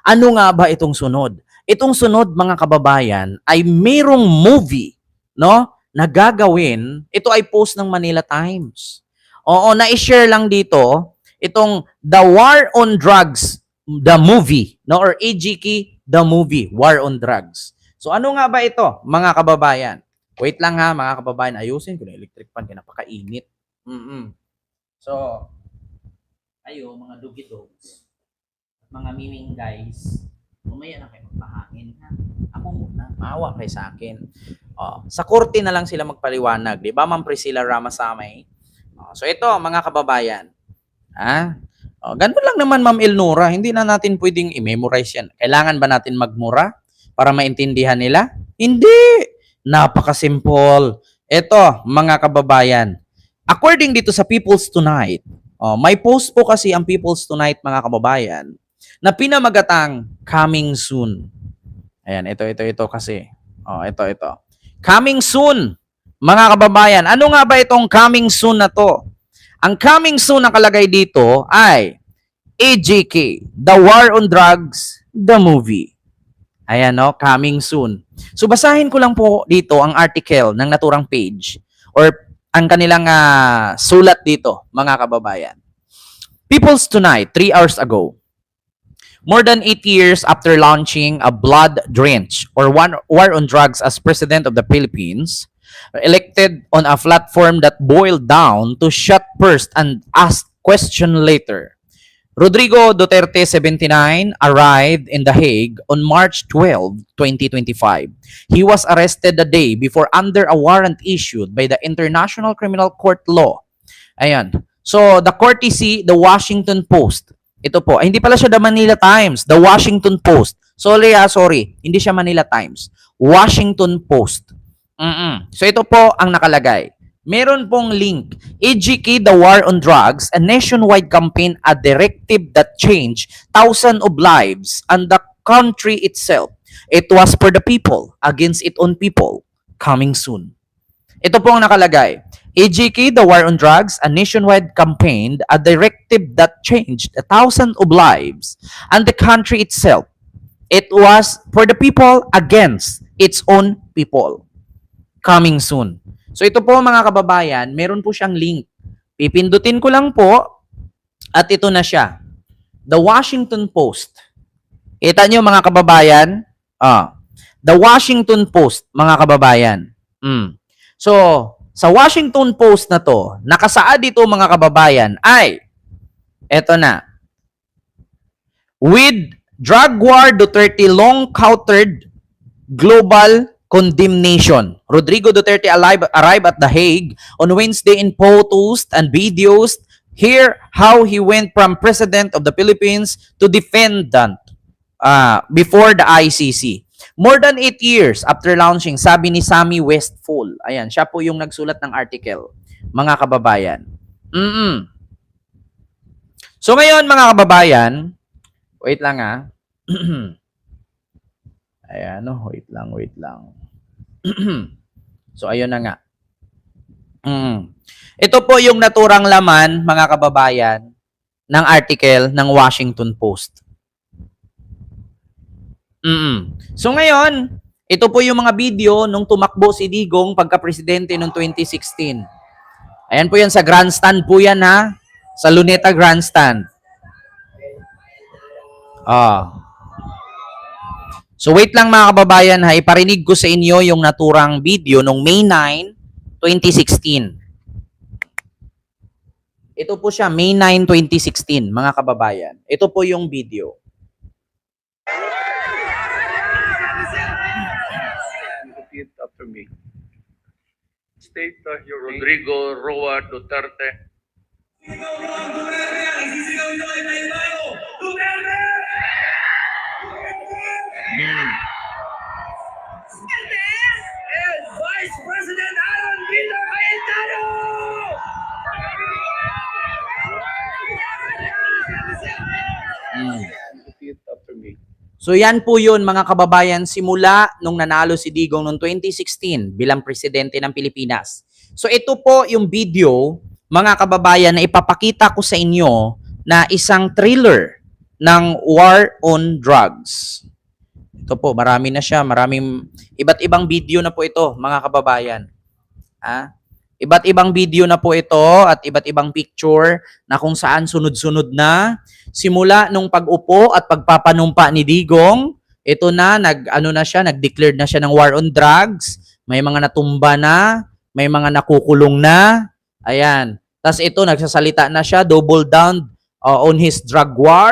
Ano nga ba itong sunod? Itong sunod, mga kababayan, ay mayroong movie, no, na gagawin. Ito ay post ng Manila Times. Oo, na-share lang dito itong The War on Drugs, the movie, no, or AGK, the movie, War on Drugs. So ano nga ba ito, mga kababayan? Wait lang ha, mga kababayan, ayusin ko na electric fan, napakainit. So, ayo, mga dugi dogs, mga miming guys, umaya na kayo magpahangin ha. Ako muna, maawa kayo sa akin. Sa korte na lang sila magpaliwanag, di ba, Ma'am Priscilla Ramasamay? So ito, mga kababayan, ganun lang naman, Ma'am Elnora, hindi na natin pwedeng i-memorize yan. Kailangan ba natin magmura para maintindihan nila? Hindi! Napaka-simple. Ito, mga kababayan, according dito sa People's Tonight, may post po kasi ang People's Tonight, mga kababayan, na pinamagatang coming soon. Ayan, ito kasi. Ito. Coming soon, mga kababayan. Ano nga ba itong coming soon na to? Ang coming soon na nakalagay dito ay AJK, The War on Drugs, the movie. Ayan, no? Coming soon. So, basahin ko lang po dito ang article ng naturang page or ang kanilang sulat dito, mga kababayan. People's Tonight, 3 hours ago. More than 8 years after launching a blood-drenched or war on drugs as President of the Philippines, elected on a platform that boiled down to shut first and ask question later, Rodrigo Duterte, 79, arrived in The Hague on March 12, 2025. He was arrested the day before under a warrant issued by the International Criminal Court law. Ayan. So, the courtesy, the Washington Post. Ito po. Hindi pala siya the Manila Times. The Washington Post. Sorry. Hindi siya Manila Times. Washington Post. So, ito po ang nakalagay. Meron pong link. AGK, The War on Drugs, a nationwide campaign, a directive that changed thousands of lives and the country itself. It was for the people, against its own people. Coming soon. Ito po ang nakalagay. AGK, The War on Drugs, a nationwide campaign, a directive that changed thousands of lives and the country itself. It was for the people against its own people. Coming soon. So ito po, mga kababayan, meron po siyang link. Pipindutin ko lang po at ito na siya. The Washington Post. Kita nyo, mga kababayan? The Washington Post, mga kababayan. So, sa Washington Post na to, nakasaad dito, mga kababayan, ay, eto na. With drug war, Duterte long countered global condemnation. Rodrigo Duterte arrived at The Hague on Wednesday in photos and videos. Here, how he went from President of the Philippines to defendant before the ICC. More than 8 years after launching, sabi ni Sammy Westfall. Ayan, siya po yung nagsulat ng article, mga kababayan. So ngayon, mga kababayan, wait lang Ayan, wait lang. So, ayun na nga. Ito po yung naturang laman, mga kababayan, ng article ng Washington Post. So, ngayon, ito po yung mga video nung tumakbo si Digong pagka-presidente noong 2016. Ayan po yan sa grandstand po yan, ha? Sa Luneta Grandstand. So wait lang, mga kababayan, ha, iparinig ko sa inyo yung naturang video nung May 9, 2016. Ito po siya, May 9, 2016, mga kababayan. Ito po yung video. Repeat after me. State your Rodrigo Roa Duterte. And Vice President Aaron Peter Cayetano! Repeat after me. So yan po yun, mga kababayan, simula nung nanalo si Digong noong 2016 bilang presidente ng Pilipinas. So ito po yung video, mga kababayan, na ipapakita ko sa inyo na isang thriller ng war on drugs. Ito po, marami na siya. Maraming iba't ibang video na po ito, mga kababayan. Iba't ibang video na po ito at iba't ibang picture na kung saan sunod-sunod na. Simula nung pag-upo at pagpapanumpa ni Digong, ito na, nag-declare na siya ng war on drugs. May mga natumba na, may mga nakukulong na. Ayan. Tapos ito, nagsasalita na siya, double down on his drug war.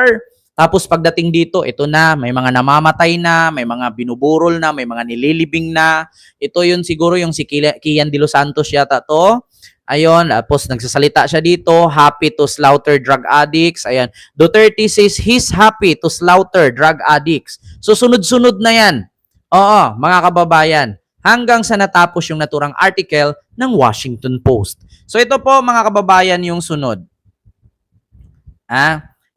Tapos pagdating dito, ito na, may mga namamatay na, may mga binuburol na, may mga nililibing na. Ito yun siguro yung si Kian de los Santos yata to. Ayun, tapos nagsasalita siya dito, happy to slaughter drug addicts. Ayan, Duterte says he's happy to slaughter drug addicts. So sunod-sunod na yan. Oo, mga kababayan. Hanggang sa natapos yung naturang article ng Washington Post. So ito po mga kababayan yung sunod.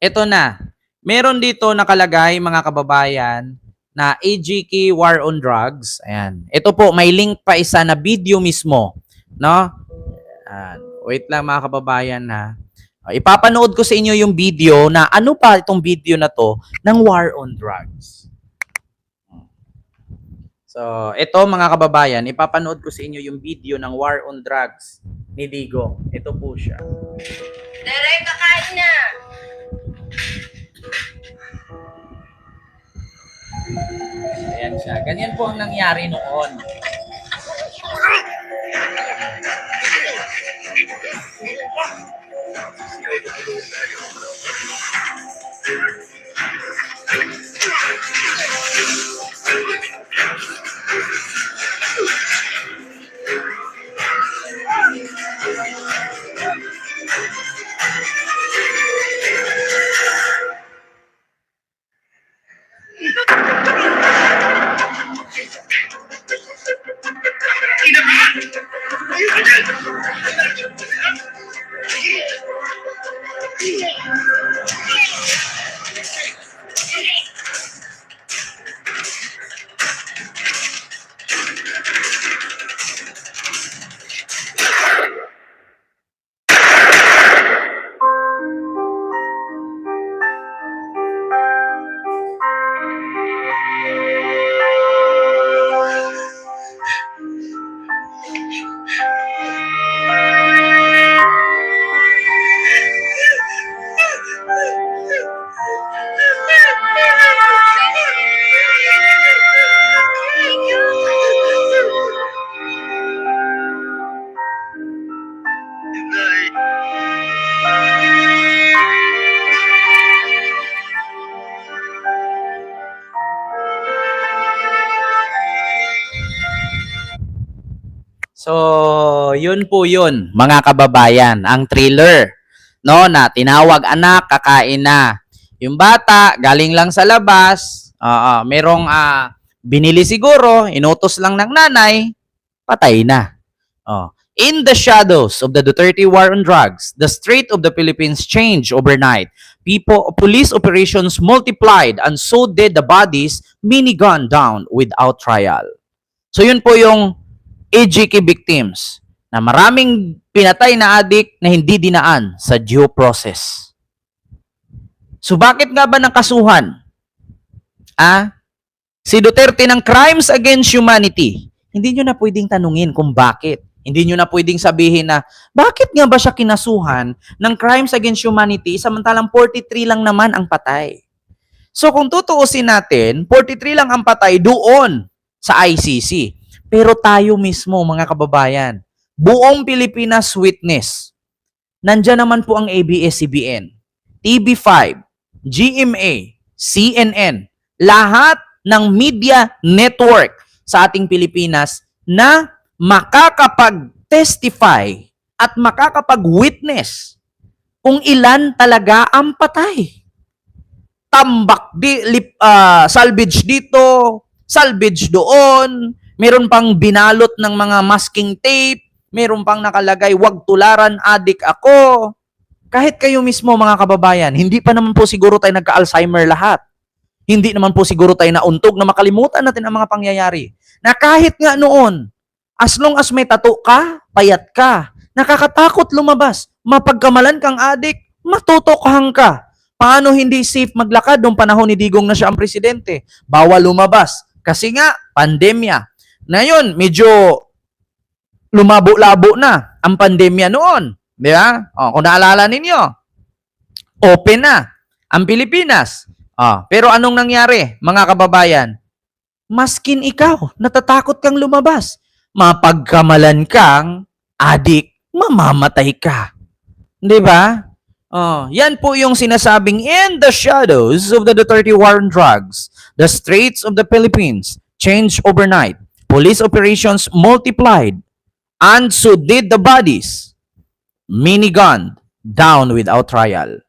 Ito na. Meron dito nakalagay mga kababayan na AGK War on Drugs. Ayan. Ito po, may link pa isa na video mismo. No? Wait lang mga kababayan ha. Ipapanood ko sa inyo yung video na ano pa itong video na to ng War on Drugs. So, ito mga kababayan, ipapanood ko sa inyo yung video ng War on Drugs ni Digong. Ito po siya. Tere, kakain na! Ayan siya. Ganyan po ang nangyari noon. So, yun po yun, mga kababayan, ang thriller, no, na tinawag anak, kakain na. Yung bata, galing lang sa labas, merong binili siguro, inutos lang ng nanay, patay na. In the shadows of the Duterte war on drugs, the Strait of the Philippines changed overnight. Police operations multiplied and so did the bodies mini-gunned down without trial. So yun po yung AGK victims na maraming pinatay na adik na hindi dinaan sa due process. So bakit nga ba nakasuhan? Si Duterte ng crimes against humanity. Hindi nyo na pwedeng tanungin kung bakit. Hindi nyo na pwedeng sabihin na bakit nga ba siya kinasuhan ng crimes against humanity samantalang 43 lang naman ang patay. So kung tutuusin natin, 43 lang ang patay doon sa ICC. Pero tayo mismo, mga kababayan, buong Pilipinas witness. Nandiyan naman po ang ABS-CBN, TV5, GMA, CNN, lahat ng media network sa ating Pilipinas na makakapag-testify at makakapag-witness kung ilan talaga ang patay. Tambak salvage dito, salvage doon, meron pang binalot ng mga masking tape, meron pang nakalagay, "Wag tularan, adik ako." Kahit kayo mismo mga kababayan, hindi pa naman po siguro tayo nagka-Alzheimer lahat. Hindi naman po siguro tayo nauntog na makalimutan natin ang mga pangyayari. Na kahit nga noon, as long as may tato ka, payat ka, nakakatakot lumabas, mapagkamalan kang adik, matutokhang ka. Paano hindi safe maglakad nung panahon ni Digong na siya ang presidente? Bawal lumabas. Kasi nga, pandemya. Ngayon, medyo lumabo-labo na ang pandemya noon. Di ba? Kung naalala ninyo, open na ang Pilipinas. Pero anong nangyari, mga kababayan? Maskin ikaw, natatakot kang lumabas. Mapagkamalan kang adik, mamamatay ka. Di ba? Yan po yung sinasabing in the shadows of the Duterte war on drugs, the Straits of the Philippines changed overnight. Police operations multiplied, and so did the bodies. Minigun down without trial.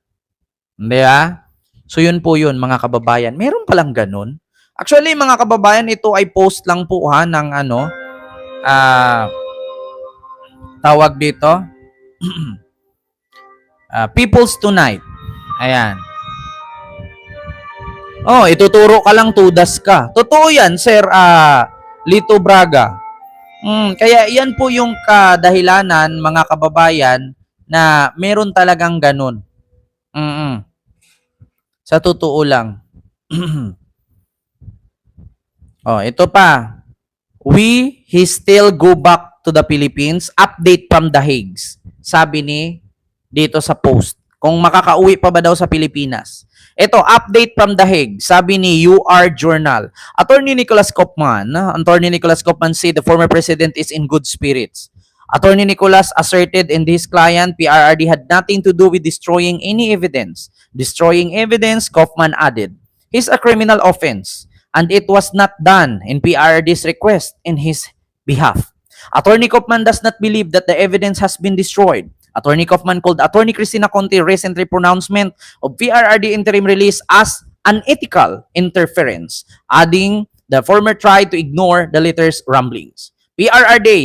Di ba? So yun po yun, mga kababayan. Meron palang ganun. Actually, mga kababayan, ito ay post lang po ng tawag dito. People's Tonight. Ayan. Ituturo ka lang, tudas ka. Totoo yan, Sir Lito Braga. Kaya yan po yung kadahilanan, mga kababayan, na meron talagang ganun. Sa totoo lang. Ito pa. He still go back to the Philippines. Update from The Hague. Sabi ni dito sa post. Kung makakauwi pa ba daw sa Pilipinas. Ito, update from The Hague. Sabi ni UR Journal. Attorney Nicholas Kopman said the former president is in good spirits. Attorney Nicholas asserted in his client, PRRD had nothing to do with destroying any evidence. Destroying evidence, Kopman added, is a criminal offense, and it was not done in PRRD's request in his behalf. Attorney Kopman does not believe that the evidence has been destroyed. Attorney Kopman called Attorney Cristina Conte's recent pronouncement of PRRD interim release as unethical interference, adding the former tried to ignore the letter's rumblings. PRRD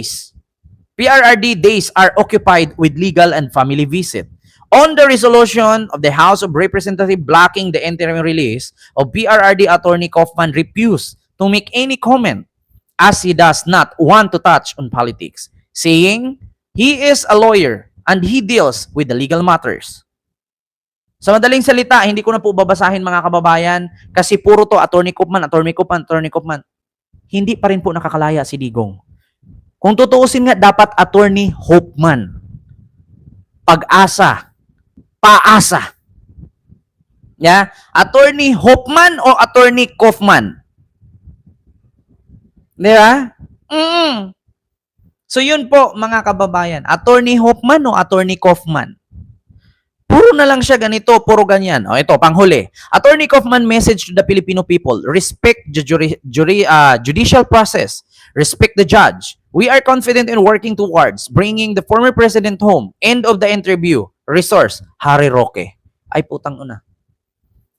days are occupied with legal and family visit. On the resolution of the House of Representatives blocking the interim release of PRRD, Attorney Kopman refused to make any comment as he does not want to touch on politics, saying he is a lawyer and he deals with the legal matters. Sa madaling salita, hindi ko na po babasahin, mga kababayan, kasi puro to Attorney Kopman. Hindi pa rin po nakakalaya si Digong. Kung tutuusin nga, dapat Attorney Hopman. Pag-asa. Paasa. Yeah? Attorney Hopman o Attorney Kaufman? Di ba? So yun po, mga kababayan. Attorney Hopman o Attorney Kaufman? Puro na lang siya ganito, puro ganyan. Ito, panghuli. Attorney Kaufman message to the Filipino people, respect the judicial process. Respect the judge. We are confident in working towards bringing the former president home. End of the interview. Resource, Harry Roque. Ay, putang una.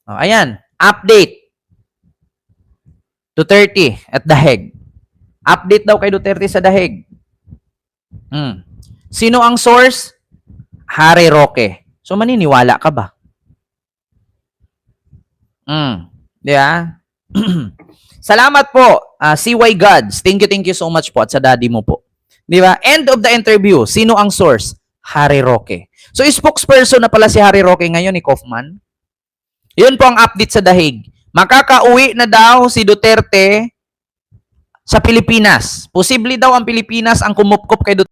Ayan. Update. Duterte at The Hague. Update daw kay Duterte sa The Hague. Sino ang source? Harry Roque. So, maniniwala ka ba? Di ba? Salamat po, CY Gods. Thank you so much po at sa daddy mo po. Di ba? End of the interview. Sino ang source? Harry Roque. So, spokesperson na pala si Harry Roque ngayon ni Kaufman. Yun po ang update sa The Hague. Makakauwi na daw si Duterte sa Pilipinas. Posible daw ang Pilipinas ang kumupkop kay Duterte.